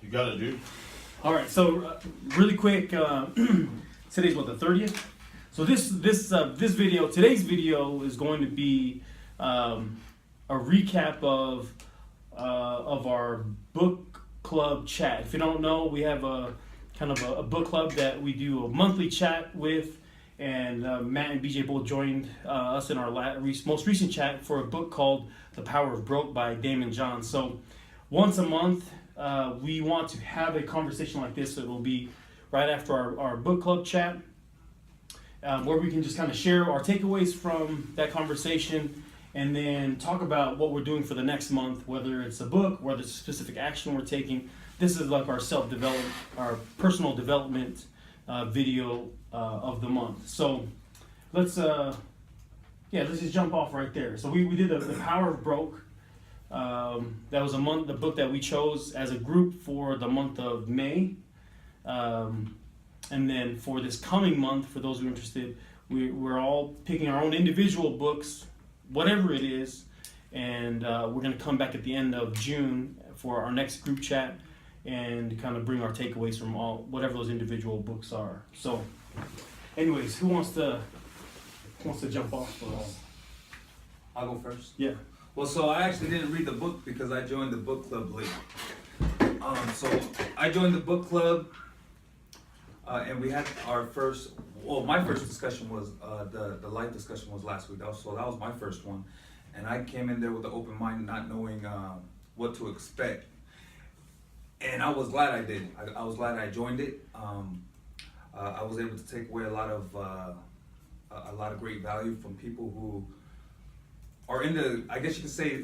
You got it, dude. All right, so really quick, today's what, the 30th? So today's video is going to be a recap of our book club chat. If you don't know, we have a kind of a book club that we do a monthly chat with, and Matt and Beejay both joined us in our most recent chat for a book called The Power of Broke by Damon John. So once a month, we want to have a conversation like this. So it'll be right after our book club chat, where we can just kind of share our takeaways from that conversation, and then talk about what we're doing for the next month, whether it's a book, whether it's a specific action we're taking. This is like our self-development, our personal development video of the month. So let's just jump off right there. So we did the Power of Broke. That was the book that we chose as a group for the month of May. And then for this coming month, for those who are interested, we're all picking our own individual books, whatever it is, and we're going to come back at the end of June for our next group chat and kind of bring our takeaways from whatever those individual books are. So, anyways, who wants to jump off for us? I'll go first. Yeah. Well, so I actually didn't read the book because I joined the book club late. So I joined the book club, and we had our first. Well, my first discussion was the life discussion was last week. So that was my first one, and I came in there with an open mind, not knowing what to expect. And I was glad I did. I was glad I joined it. I was able to take away a lot of great value from people who are in the, I guess you could say,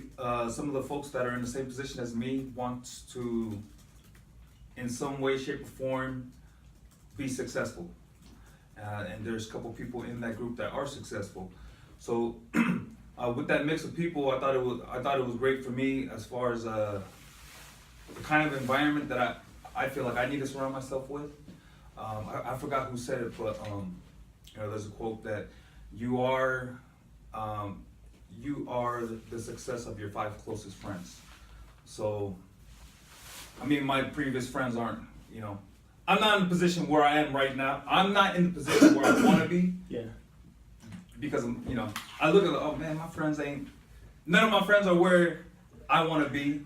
some of the folks that are in the same position as me want to, in some way, shape, or form, be successful. And there's a couple people in that group that are successful. So with that mix of people, I thought it was great for me as far as the kind of environment that I feel like I need to surround myself with. I forgot who said it, but there's a quote that you are the success of your 5 closest friends. So, I mean, my previous friends aren't, I'm not in the position where I am right now. I'm not in the position where I want to be. Yeah. Because, I look at none of my friends are where I want to be.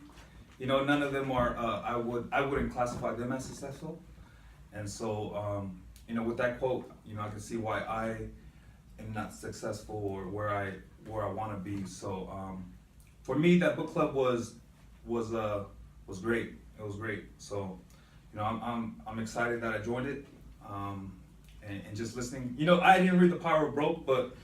None of them are, I wouldn't classify them as successful. And so, with that quote, I can see why I am not successful or where I want to be. So, for me, that book club was great. It was great. So, I'm excited that I joined it, and just listening. I didn't read The Power of Broke, but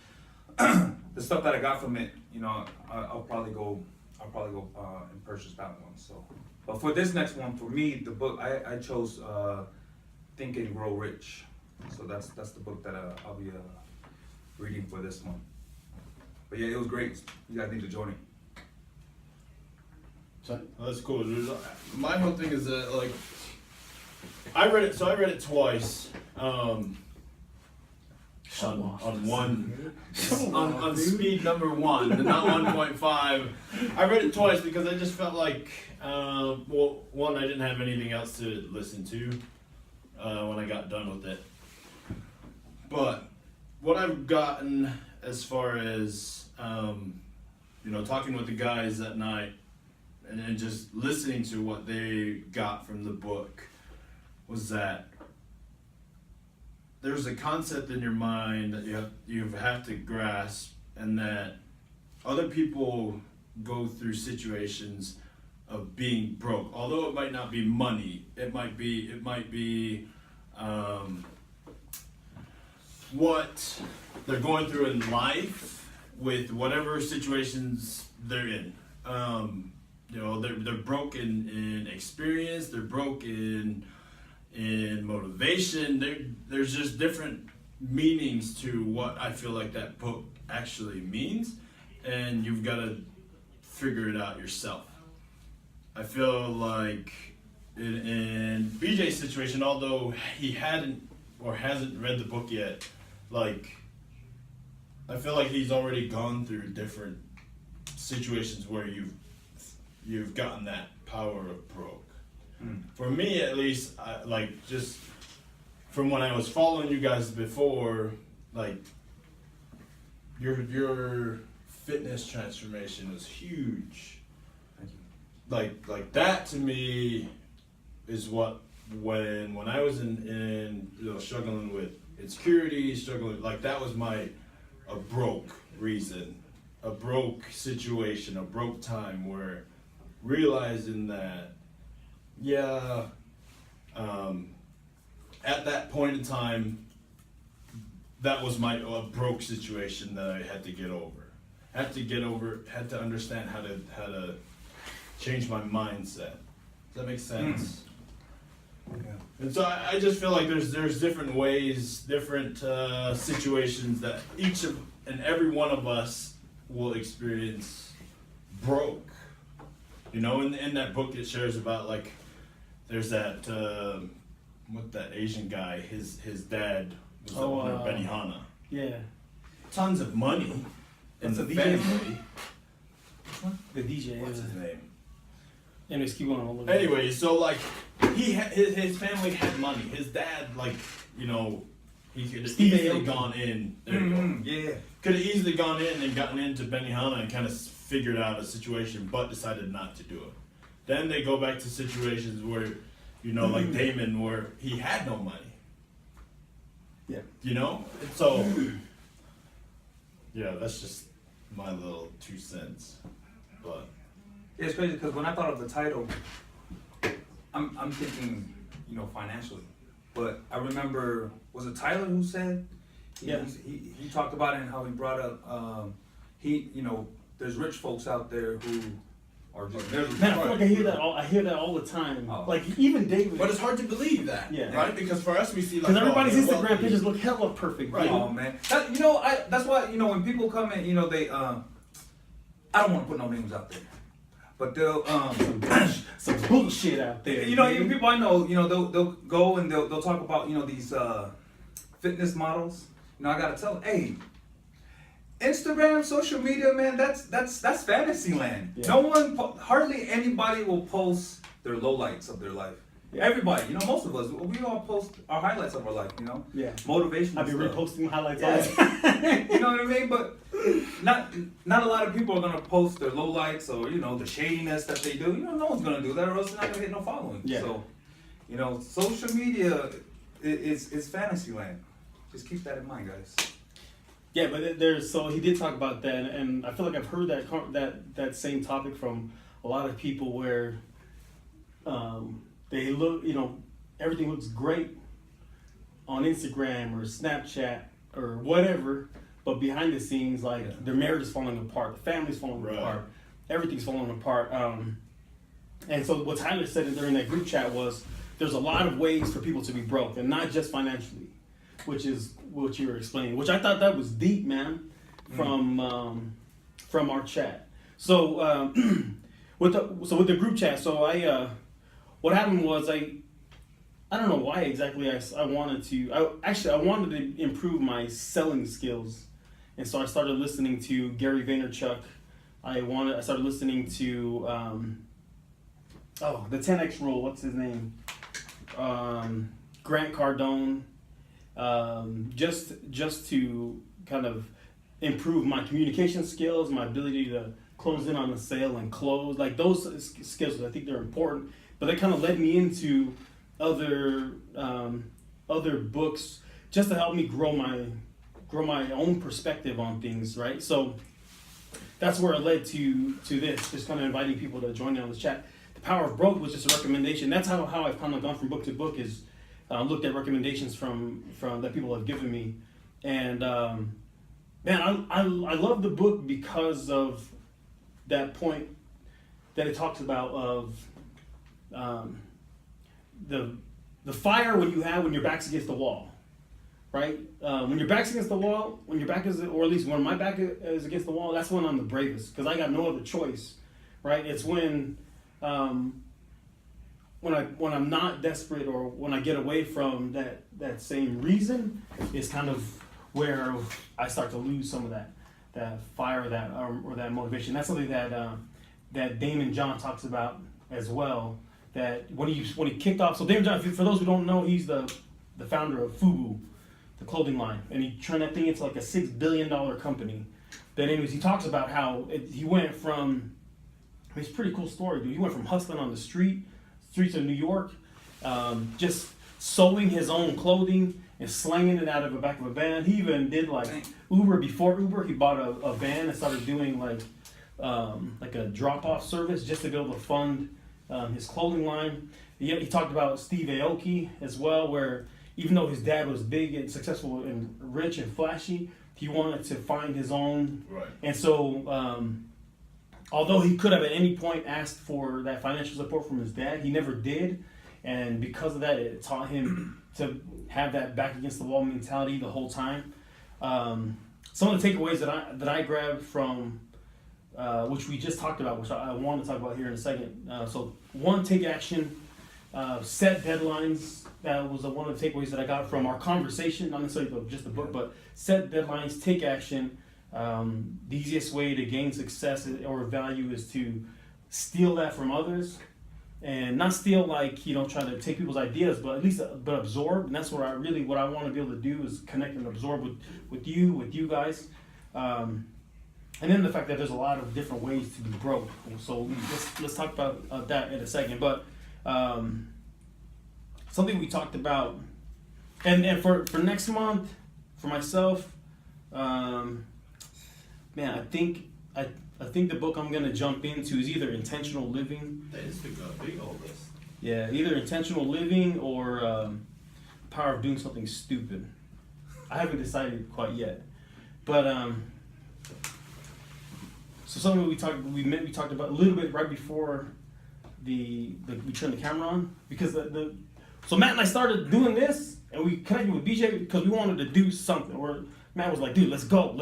the stuff that I got from it, I'll probably go and purchase that one. So, but for this next one, for me, the book I chose Think and Grow Rich. So that's the book that I'll be reading for this one. But yeah, it was great. You guys need to join it. So, that's cool, dude. My whole thing is that I read it twice. On speed number 1, not 1.5. I read it twice because I just felt like, one, I didn't have anything else to listen to when I got done with it. But what I've gotten as far as talking with the guys that night and just listening to what they got from the book was that there's a concept in your mind that you have to grasp, and that other people go through situations of being broke. Although it might not be money, it might be what they're going through in life with whatever situations they're in. They're broke in experience. They're broke in motivation. There's just different meanings to what I feel like that book actually means, and you've got to figure it out yourself. I feel like in Beejay's situation, although he hadn't or hasn't read the book yet, I feel like he's already gone through different situations where you've gotten that power of broke. For me, at least, like just from when I was following you guys before, like your fitness transformation was huge. Thank you. Like that to me is what when I was in struggling with insecurity, struggling like that was a broke reason, a broke situation, a broke time where realizing that at that point in time that was a broke situation that I had to get over. Had to understand how to change my mindset. Does that make sense? Yeah. And so I just feel like there's different ways, different situations that each and every one of us will experience broke. You know, in that book it shares about like there's that that Asian guy, his dad was the owner of Benihana. Yeah. Tons of money in That's the the DJ. family. The DJ. What's his name? Anyways, keep going. I'll look. Anyway, so like his family had money. His dad, like, you know, he could have Steve easily Aoki. gone in. There you go. Yeah. Could have easily gone in and gotten into Benihana and kind of figured out a situation, but decided not to do it. Then they go back to situations where, you know, like Damon, where he had no money. Yeah. You know? And so, yeah, that's just my little 2 cents. But Yeah, it's crazy because when I thought of the title, I'm thinking, you know, financially. But I remember, was it Tyler who said? He talked about it and how he brought up, you know, there's rich folks out there who are just Man, I feel like I hear that all the time. Oh. Like even David. But it's hard to believe that, Yeah. right? Because for us, we see like Because everybody's they're Instagram wealthy. pictures look hella perfect. Right. Dude. Oh man, you know, that's why, you know, when people come in, you know, they I don't want to put no names out there, but they'll Some bullshit out there. you know, dude. even people I know, you know, they'll go and they'll talk about, you know, these fitness models. You know, I gotta tell them, hey, Instagram, social media, man, that's fantasy land. Yeah. No one, hardly anybody will post their lowlights of their life. Yeah. Everybody, you know, most of us, we all post our highlights of our life. You know, Yeah. motivation. I'll be stuff. reposting highlights Yeah. all the time. You know what I mean? But not a lot of people are gonna post their lowlights or, you know, the shadiness that they do. You know, no one's gonna do that, or else they're not gonna get no following. Yeah. So, you know, social media is fantasy land. Just keep that in mind, guys. Yeah, but so he did talk about that, and I feel like I've heard that same topic from a lot of people where they look, you know, everything looks great on Instagram or Snapchat or whatever, but behind the scenes, like their marriage is falling apart, the family's falling Right. apart, everything's falling apart. And so what Tyler said during that group chat was, there's a lot of ways for people to be broke, and not just financially, which is what you were explaining. Which I thought that was deep, man, from our chat. So with the group chat, so what happened was I don't know why exactly I wanted to improve my selling skills, and so I started listening to Gary Vaynerchuk. I started listening to the 10X Rule. What's his name? Grant Cardone. Just to kind of improve my communication skills, my ability to close in on a sale and close, like those skills, I think they're important. But that kind of led me into other books just to help me grow my own perspective on things, right? So that's where it led to this, just kind of inviting people to join in on this chat. The Power of Broke was just a recommendation. That's how I've kind of gone from book to book, is looked at recommendations from that people have given me, and man, I love the book because of that point that it talks about of the fire when your back's against the wall, right? When your back's against the wall, or at least when my back is against the wall, that's when I'm the bravest, because I got no other choice, right? It's when I'm not desperate, or when I get away from that same reason, is kind of where I start to lose some of that fire, or that motivation. That's something that Damon John talks about as well. that when he kicked off. So Daymond John, for those who don't know, he's the founder of FUBU, the clothing line, and he turned that thing into like a $6 billion company. But anyways, he talks about how he went from. I mean, it's a pretty cool story, dude. He went from hustling on the streets of New York, just sewing his own clothing and slanging it out of the back of a van. He even did like Uber before Uber. He bought a van and started doing like a drop-off service just to be able to fund his clothing line. He talked about Steve Aoki as well, where even though his dad was big and successful and rich and flashy, he wanted to find his own. Right. And so, although he could have at any point asked for that financial support from his dad, he never did. And because of that, it taught him to have that back against the wall mentality the whole time. Some of the takeaways that I grabbed from, which we just talked about, which I want to talk about here in a second. So one, take action, set deadlines. That was one of the takeaways that I got from our conversation, not necessarily just the book, but set deadlines, take action. The easiest way to gain success or value is to steal that from others, and not steal like try to take people's ideas, but at least absorb. And that's what I want to be able to do is connect and absorb with you guys. And then the fact that there's a lot of different ways to be broke. So let's talk about that in a second. But something we talked about, and for next month, for myself, man, I think the book I'm gonna jump into is either Intentional Living. That is a big old list. Yeah, either Intentional Living or Power of Doing Something Stupid. I haven't decided quite yet, but so something we talked about a little bit right before we turned the camera on, because so Matt and I started doing this, and we connected with Beejay because we wanted to do something. Where Matt was like, "Dude, let's go,"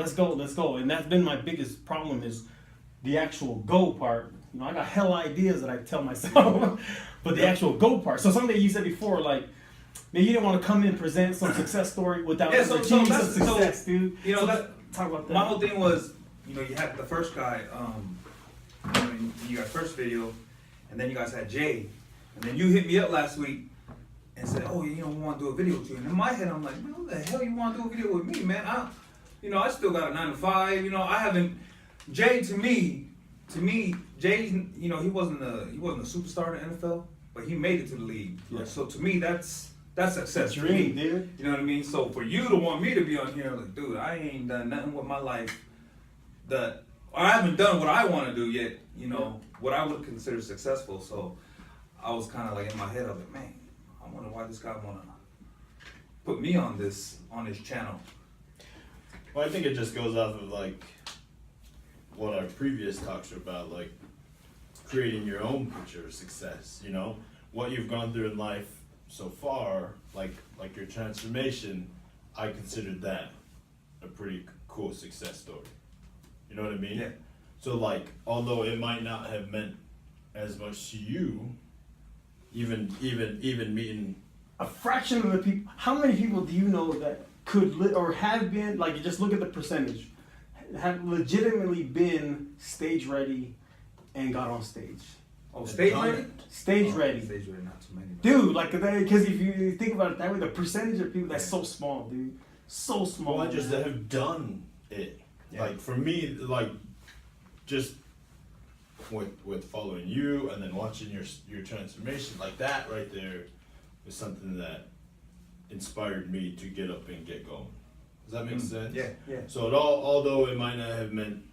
and that's been my biggest problem is the actual go part. I got hell ideas that I tell myself, but the actual go part. So something that you said before, like, man, you didn't want to come in and present some success story without achieving some success, dude. Talk about that. My whole thing was, you had the first guy, you got first video, and then you guys had Jay, and then you hit me up last week and said, "Oh, we want to do a video with you." And in my head, I'm like, "Man, what the hell you want to do a video with me, man? I still got a 9 to 5. I haven't." Jay, to me, Jay, he wasn't a superstar in the NFL, but he made it to the league. Yeah. So to me, that's success. Dream, dude. You know what I mean? So for you to want me to be on here, like, dude, I ain't done nothing with my life or I haven't done what I want to do yet. What I would consider successful. So I was kind of like in my head, I was like, man, I wonder why this guy wanna put me on this channel. Well, I think it just goes off of like what our previous talks were about, like creating your own picture of success. What you've gone through in life so far, like your transformation. I considered that a pretty cool success story. You know what I mean? Yeah. So like, although it might not have meant as much to you, even meeting a fraction of the people. How many people do you know that could or have been, like, you just look at the percentage, have legitimately been stage ready and got on stage? Oh, stage ready? Stage ready. Stage ready, not too many. Dude, because if you think about it that way, the percentage of people, that's so small, dude. So small. Well, just that have done it. Yeah. Like for me, like just with following you and then watching your transformation, like that right there was something that inspired me to get up and get going. Does that make sense? Yeah. So although it might not have meant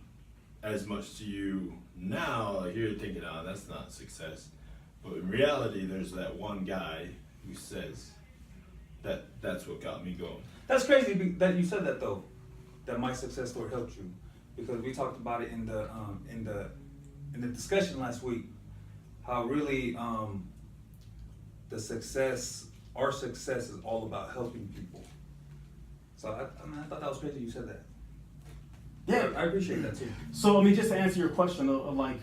as much to you now, like you're thinking, "Oh, that's not success," but in reality, there's that one guy who says that's what got me going. That's crazy that you said that though. That my success story helped you, because we talked about it in the discussion last week. How really our success is all about helping people. So I thought that was crazy you said that. Yeah, I appreciate that too. So just to answer your question of like,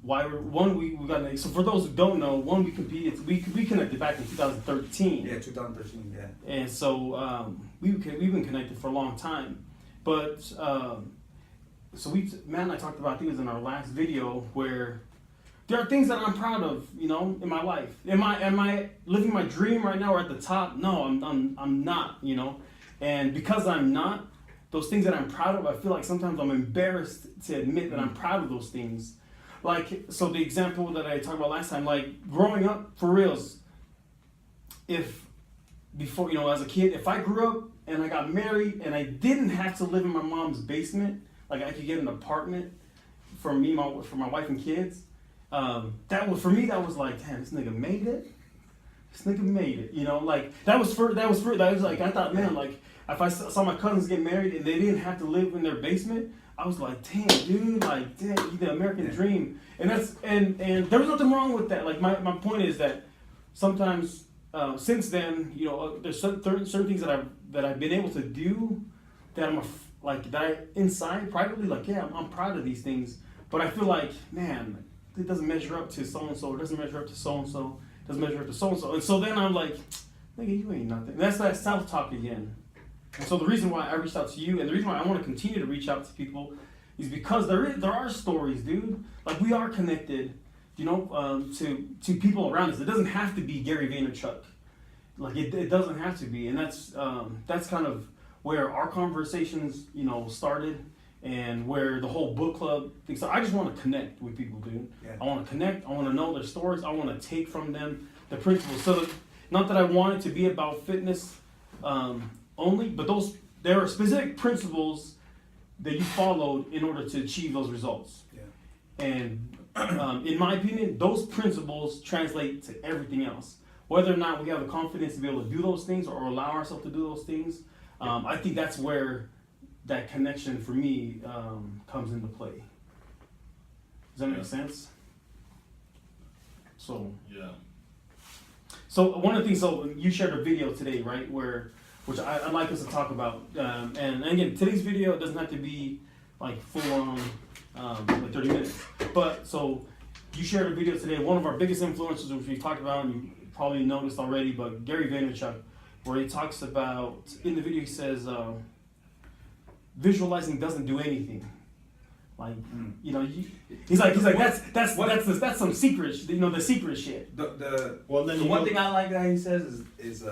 why we got, so for those who don't know, we competed, we connected back in 2013. Yeah, 2013. Yeah. And so we've been connected for a long time, but so Matt and I talked about, I think it was in our last video, where there are things that I'm proud of, you know, in my life. Am I living my dream right now or at the top? No, I'm not, you know. And because I'm not, those things that I'm proud of, I feel like sometimes I'm embarrassed to admit that I'm proud of those things. Like, so the example that I talked about last time, like growing up, for reals, before, you know, as a kid, if I grew up and I got married and I didn't have to live in my mom's basement, like I could get an apartment for my wife and kids, that was like, damn, this nigga made it. This nigga made it, you know, like that was like, I thought, man, like if I saw my cousins get married and they didn't have to live in their basement, I was like, damn, dude, like, damn, the American dream. And that's, and there was nothing wrong with that. Like my point is that sometimes, since then, you know, there's certain things that I've been able to do that that I inside privately, like, yeah, I'm proud of these things, but I feel like, man, it doesn't measure up to so-and-so, it doesn't measure up to so-and-so, it doesn't measure up to so-and-so. And so then I'm like, nigga, you ain't nothing. And that's that self-talk again. And so the reason why I reached out to you, and the reason why I want to continue to reach out to people, is because there are stories, dude. Like, we are connected, you know, to people around us. It doesn't have to be Gary Vaynerchuk. Like, it doesn't have to be. And that's kind of where our conversations, you know, started, and where the whole book club thing. So I just want to connect with people, dude. Yeah. I want to connect. I want to know their stories. I want to take from them the principles. So not that I want it to be about fitness only, but there are specific principles that you followed in order to achieve those results. Yeah. And in my opinion, those principles translate to everything else. Whether or not we have the confidence to be able to do those things or allow ourselves to do those things, I think that's where that connection for me comes into play. Does that make sense? So yeah. So one of the things, so you shared a video today, right, which I'd like us to talk about. And again, today's video doesn't have to be like full on, like 30 minutes. But so you shared a video today, one of our biggest influencers, which we talked about, and you probably noticed already, but Gary Vaynerchuk, where he talks about, in the video he says, visualizing doesn't do anything. Like, you know, he's like that's some secret, you know, the secret shit. The one thing I like that he says is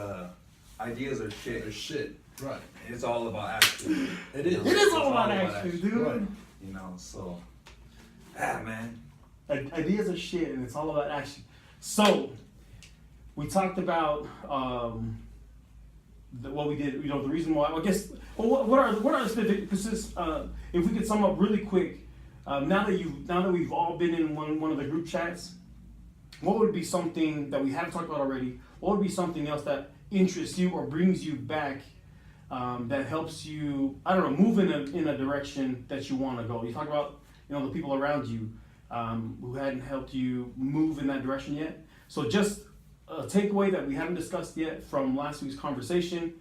ideas are shit. They're shit. Right. It's all about action. It is. It is all about action, dude. Right. You know, so man. Ideas are shit, and it's all about action. So we talked about what we did. You know, the reason why. I guess. Well, what are the specific? Because if we could sum up really quick, now that we've all been in one of the group chats, what would be something that we haven't talked about already? What would be something else that interests you or brings you back, that helps you, I don't know, move in a direction that you want to go? You talk about, you know, the people around you who hadn't helped you move in that direction yet. So just a takeaway that we haven't discussed yet from last week's conversation.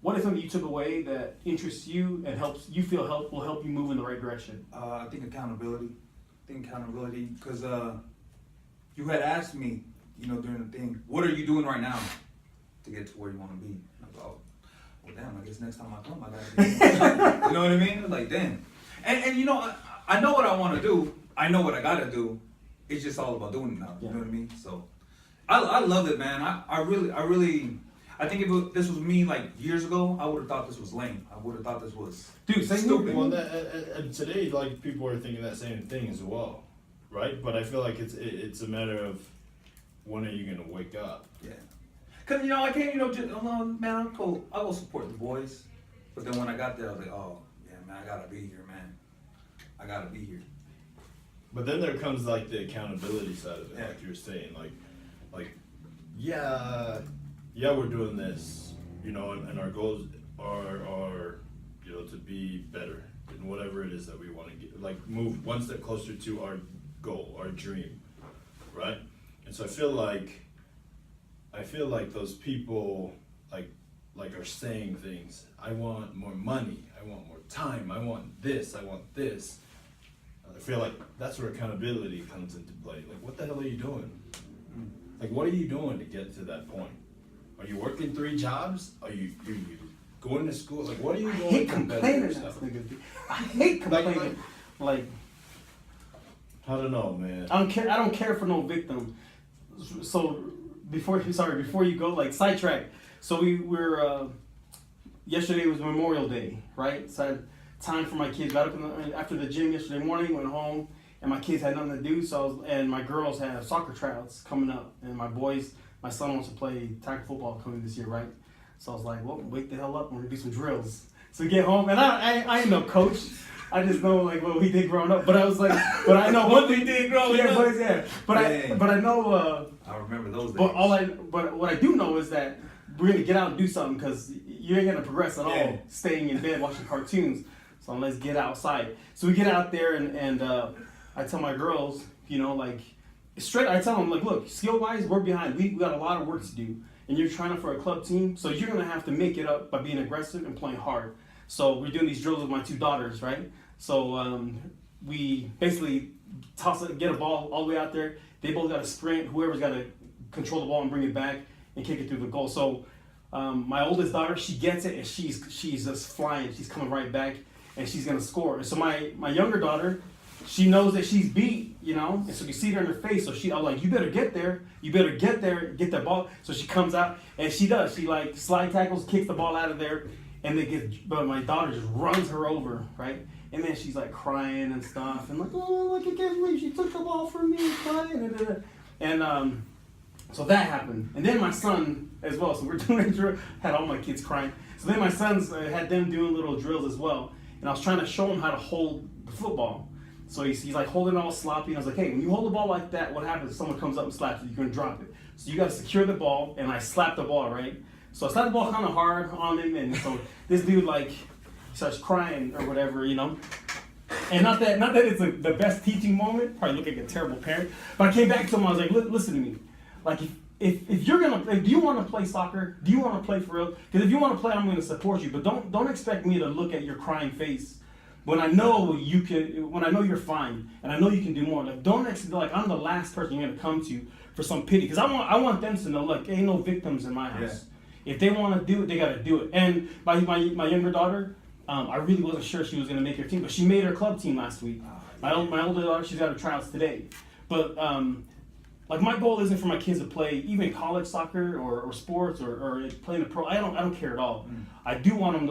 What is something you took away that interests you and will help you move in the right direction? I think accountability. Because you had asked me, you know, during the thing, what are you doing right now to get to where you want to be? I go, well, damn, I guess next time I come, I gotta do it. You know what I mean? Like, damn. And you know, I know what I want to do. I know what I gotta do. It's just all about doing it now. You know what I mean? So, I love it, man. I really. I think if this was me like years ago, I would have thought this was lame. I would have thought this was stupid. Well, and today, like, people are thinking that same thing as well, right? But I feel like it's a matter of when are you gonna wake up? Yeah. Cause you know I can't, you know, just man, I'll go support the boys. But then when I got there, I was like, oh yeah, man, I gotta be here, man. I gotta be here. But then there comes like the accountability side of it, like you were saying, like yeah, we're doing this, you know, and our goals are, you know, to be better in whatever it is that we want to get, like move one step closer to our goal, our dream, right? And so I feel like those people like are saying things. I want more money. I want more time. I want this. I want this. I feel like that's where accountability comes into play. Like, what the hell are you doing? Like, what are you doing to get to that point? Are you working 3 jobs? Are you going to school? Like, what are you doing? I hate complaining. I hate complaining. Like, I don't know, man. I don't care for no victim. So before you go, like sidetrack. So we're yesterday was Memorial Day, right? So I had time for my kids. Got up after the gym yesterday morning, went home, and my kids had nothing to do. And my girls have soccer tryouts coming up, and my son wants to play tackle football coming this year, right? So I was like, well, wake the hell up, we're gonna do some drills. So we get home, and I ain't no coach. I just know like what we did growing up. But I was like, but I know what we did growing up. But I know. I remember those days. But what I do know is that we're gonna get out and do something because you ain't gonna progress at all staying in bed watching cartoons. So let's get outside. So we get out there and I tell my girls, you know, like straight. I tell them like, look, skill wise, we're behind. We got a lot of work to do, and you're trying for a club team, so you're gonna have to make it up by being aggressive and playing hard. So we're doing these drills with my two daughters, right? So we basically get a ball all the way out there. They both got to sprint. Whoever's got to control the ball and bring it back and kick it through the goal. So my oldest daughter, she gets it and she's just flying. She's coming right back and she's gonna score. So my younger daughter, she knows that she's beat, you know, and so you see it in her face. So I'm like, you better get there. You better get there, get that ball. So she comes out and she does. She like slide tackles, kicks the ball out of there. And but my daughter just runs her over, right? And then she's like crying and stuff, and like, oh, look, I can't believe she took the ball from me, crying, and so that happened. And then my son as well. So we're doing a drill. Had all my kids crying. So then my sons had them doing little drills as well, and I was trying to show him how to hold the football. So he's like holding it all sloppy. And I was like, hey, when you hold the ball like that, what happens? If someone comes up and slaps it, you're gonna drop it. So you got to secure the ball, and I slapped the ball, right? So I slapped the ball kind of hard on him, and so this dude like starts crying or whatever, you know. And not that it's the best teaching moment. Probably look like a terrible parent. But I came back to him. I was like, listen to me. Like if you're gonna play, do you want to play soccer? Do you want to play for real? Because if you want to play, I'm going to support you. But don't expect me to look at your crying face when I know you can. When I know you're fine and I know you can do more. Like like I'm the last person you're gonna come to for some pity. Because I want them to know, look, ain't no victims in my house. Yeah. If they want to do it, they got to do it. And my younger daughter, I really wasn't sure she was going to make her team, but she made her club team last week. My older daughter, she's got her tryouts today. But like my goal isn't for my kids to play even college soccer or sports or playing the pro. I don't care at all. I do want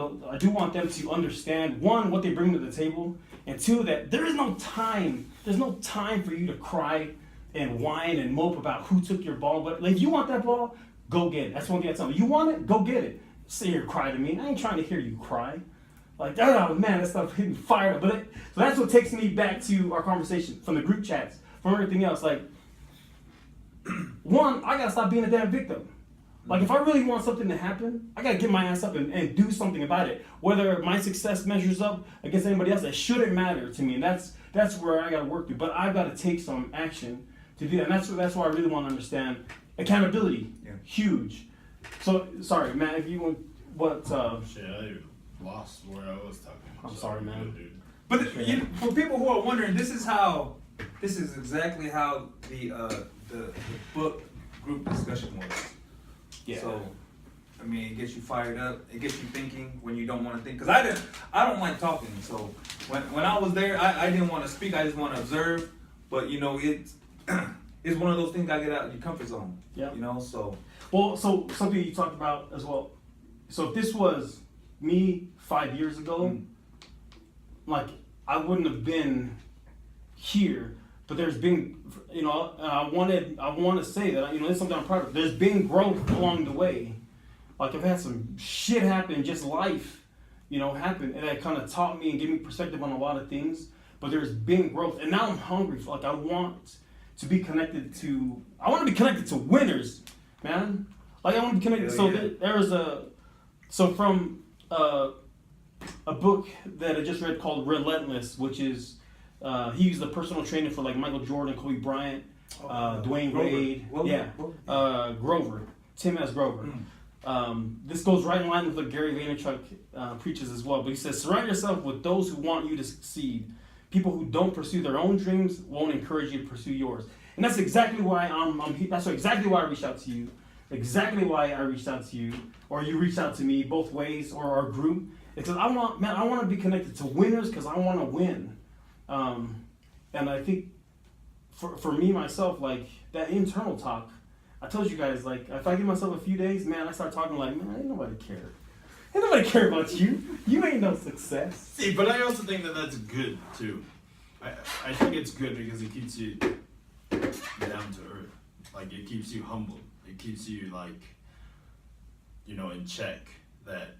them to understand, one, what they bring to the table, and two, that there is no time. There's no time for you to cry and whine and mope about who took your ball. But like, if you want that ball, go get it. That's one thing I tell them. You want it? Go get it. Sit here, cry to me. I ain't trying to hear you cry. Like, oh man, that stuff hitting fire. So that's what takes me back to our conversation from the group chats, from everything else. Like, one, I gotta stop being a damn victim. Like, if I really want something to happen, I gotta get my ass up and do something about it. Whether my success measures up against anybody else, that shouldn't matter to me. And that's where I gotta work through. But I've gotta take some action to do that. And that's why I really want to understand accountability. Yeah. Huge. So sorry, Matt, if you want shit, I lost where I was talking. I'm sorry, man. Dude. But for people who are wondering, this is exactly how the book group discussion was. Yeah. So, I mean, it gets you fired up. It gets you thinking when you don't want to think. Cause I don't like talking. So when I was there, I didn't want to speak. I just want to observe. But you know, it's one of those things I get out of your comfort zone. Yeah. You know, so. Well, so something you talked about as well. So if this was me 5 years ago, like I wouldn't have been here. But there's been, you know, I want to say that, you know, it's something I'm proud of. There's been growth along the way. Like I've had some shit happen, just life, you know, happen, and that kind of taught me and gave me perspective on a lot of things. But there's been growth, and now I'm hungry for, like, I want to be connected to winners, man. Like I want to be connected. So from a book that I just read called Relentless, which is he used the personal trainer for like Michael Jordan, Kobe Bryant, Dwayne Wade, Grover, Tim S. Grover. This goes right in line with what Gary Vaynerchuk preaches as well. But he says, surround yourself with those who want you to succeed. People who don't pursue their own dreams won't encourage you to pursue yours. And that's exactly why that's exactly why I reached out to you. Exactly why I reached out to you, or you reached out to me, both ways, or our group. Because I want to be connected to winners because I want to win. And I think for me myself, like that internal talk. I told you guys, like if I give myself a few days, man, I start talking like, man, ain't nobody care. Ain't nobody care about you. You ain't no success. See, but I also think that that's good too. I think it's good because it keeps you down to earth. Like it keeps you humble. It keeps you like, in check. That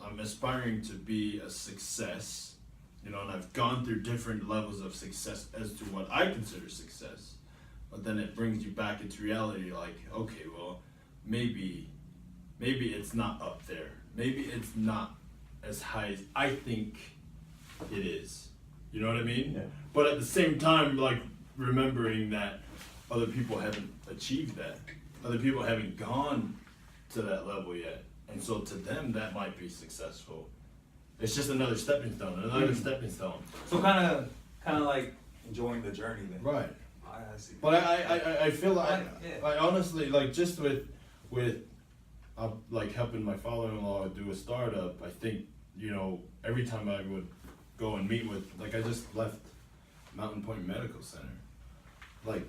I'm aspiring to be a success. And I've gone through different levels of success as to what I consider success. But then it brings you back into reality. Like, okay, well, maybe it's not up there. Maybe it's not as high as I think it is. You know what I mean? Yeah. But at the same time, like remembering that other people haven't achieved that. Other people haven't gone to that level yet. And so to them, that might be successful. It's just another stepping stone, stepping stone. So kind of like enjoying the journey then. Right. I see. But I feel like, Yeah. I honestly, like just with like helping my father-in-law do a startup, I think, every time I would go and meet with, like I just left Mountain Point Medical Center. Like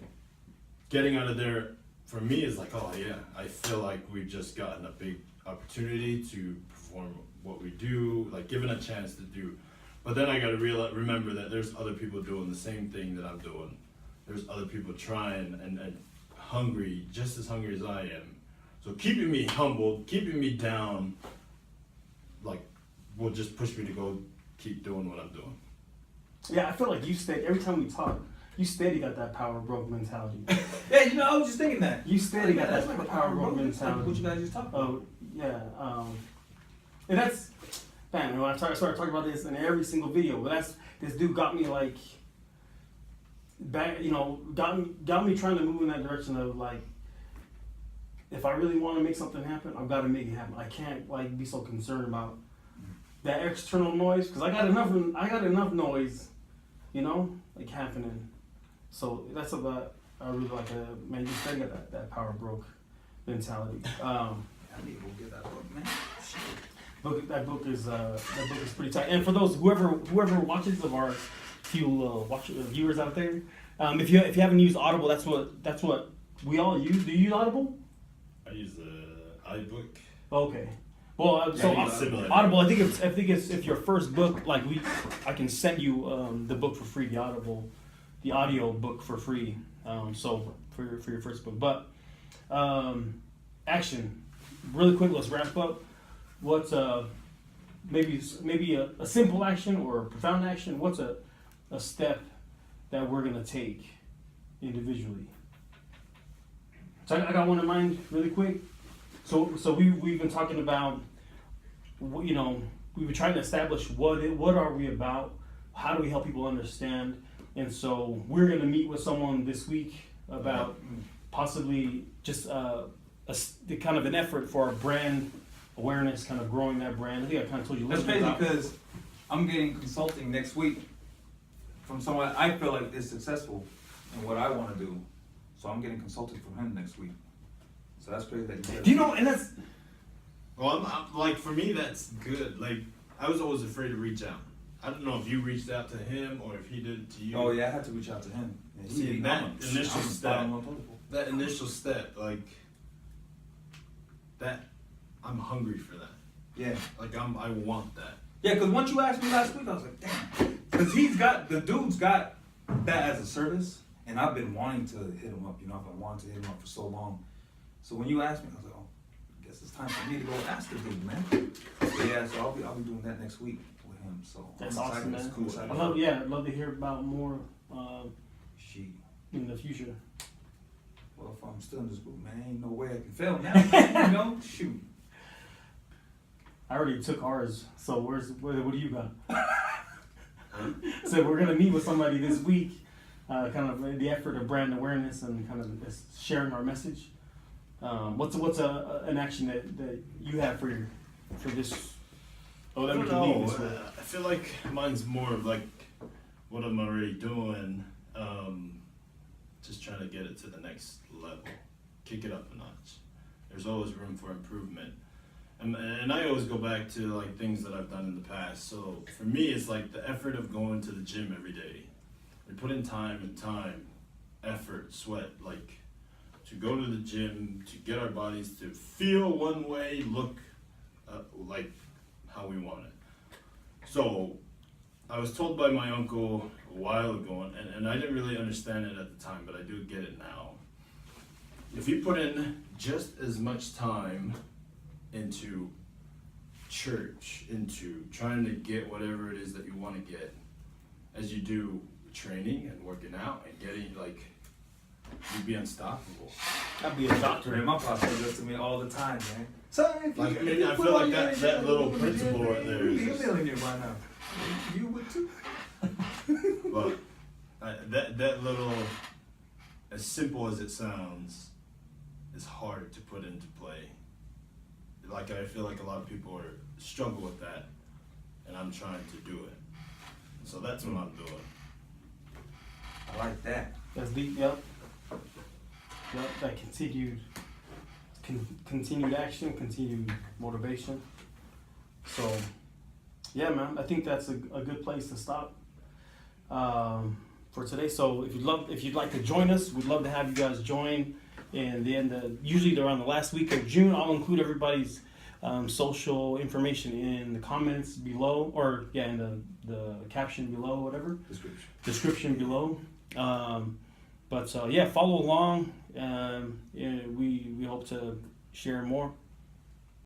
getting out of there for me is like, oh yeah, I feel like we've just gotten a big opportunity to perform what we do, like given a chance to do. But then I gotta remember that there's other people doing the same thing that I'm doing. There's other people trying and hungry, just as hungry as I am. So keeping me humble, keeping me down, like, will just push me to go keep doing what I'm doing. Yeah, I feel like you steady, every time we talk, you steady got that power broke mentality. Yeah, I was just thinking that. You steady got That's that like a power broke Like mentality. what you guys just talked about. Oh, yeah. And that's, man, when I started talking about this in every single video, but this dude got me like, back, got me trying to move in that direction of like, if I really want to make something happen, I've got to make it happen. I can't like be so concerned about that external noise because I got enough noise, like happening. So that's about I really like man. You steady got that power broke mentality. I need to go get that book, man. Shit. That book is pretty tight. And for those whoever watches of our few viewers out there, if you haven't used Audible, that's what we all use. Do you use Audible? I use the iBook. Okay. Well, so Yeah, similar. Audible, I think it's if your first book, like I can send you the book for free, the audio book for free. So for your first book, but action, really quick. Let's wrap up. What's maybe a simple action or a profound action? What's a step that we're gonna take individually? So I got one in mind really quick. So we've been talking about, we've been trying to establish what are we about, how do we help people understand, and so we're gonna meet with someone this week about possibly just the kind of an effort for our brand awareness, kind of growing that brand. I think I kind of told you. That's crazy because I'm getting consulting next week from someone I feel like is successful in what I want to do. So I'm getting consulting from him next week. So that's crazy that you said. Do you know? And that's Well, I'm like for me that's good. Like I was always afraid to reach out. I don't know if you reached out to him or if he did it to you. Oh yeah, I had to reach out to him. Yeah, See, that initial step, step. that initial step, like that, I'm hungry for that. Yeah. Like I want that. Yeah, because once you asked me last week, I was like, damn. Because the dude's got that as a service, and I've been wanting to hit him up. I've been wanting to hit him up for so long. So when you asked me, I was like, oh, I guess it's time for me to go ask the dude, man. So yeah, so I'll be doing that next week with him. So that's I'm awesome, excited. man. It's cool. Excited. I'd love to hear about more Shit. in the future. Well, if I'm still in this group, man, ain't no way I can fail now. Shoot. I already took ours, so what do you got? So we're gonna meet with somebody this week, kind of the effort of brand awareness and kind of just sharing our message. What's an action that you have for this? Oh, that I we don't can leave know. this with. I feel like mine's more of like what I'm already doing. Just trying to get it to the next level, kick it up a notch. There's always room for improvement. And I always go back to like things that I've done in the past. So for me, it's like the effort of going to the gym every day. We put in time, effort, sweat, like to go to the gym, to get our bodies to feel one way, look like how we want it. So I was told by my uncle a while ago, and I didn't really understand it at the time, but I do get it now. If you put in just as much time into church, into trying to get whatever it is that you want to get, as you do training and working out and getting, like, you'd be unstoppable. I'd be a doctor. Man, my pop says that to me all the time, man. So if Like, you- I mean, I feel like that little principle right there is You're a just, millionaire by now. You would too. well, that little, as simple as it sounds, is hard to put into play. Like, I feel like a lot of people struggle with that, and I'm trying to do it. So that's what I'm doing. I like that. That's deep. Yep. That continued action, continued motivation. So, yeah, man, I think that's a good place to stop for today. So, if you'd like to join us, we'd love to have you guys join. In the end, usually around the last week of June, I'll include everybody's social information in the comments below, or in the caption below, whatever description below. But follow along. We hope to share more.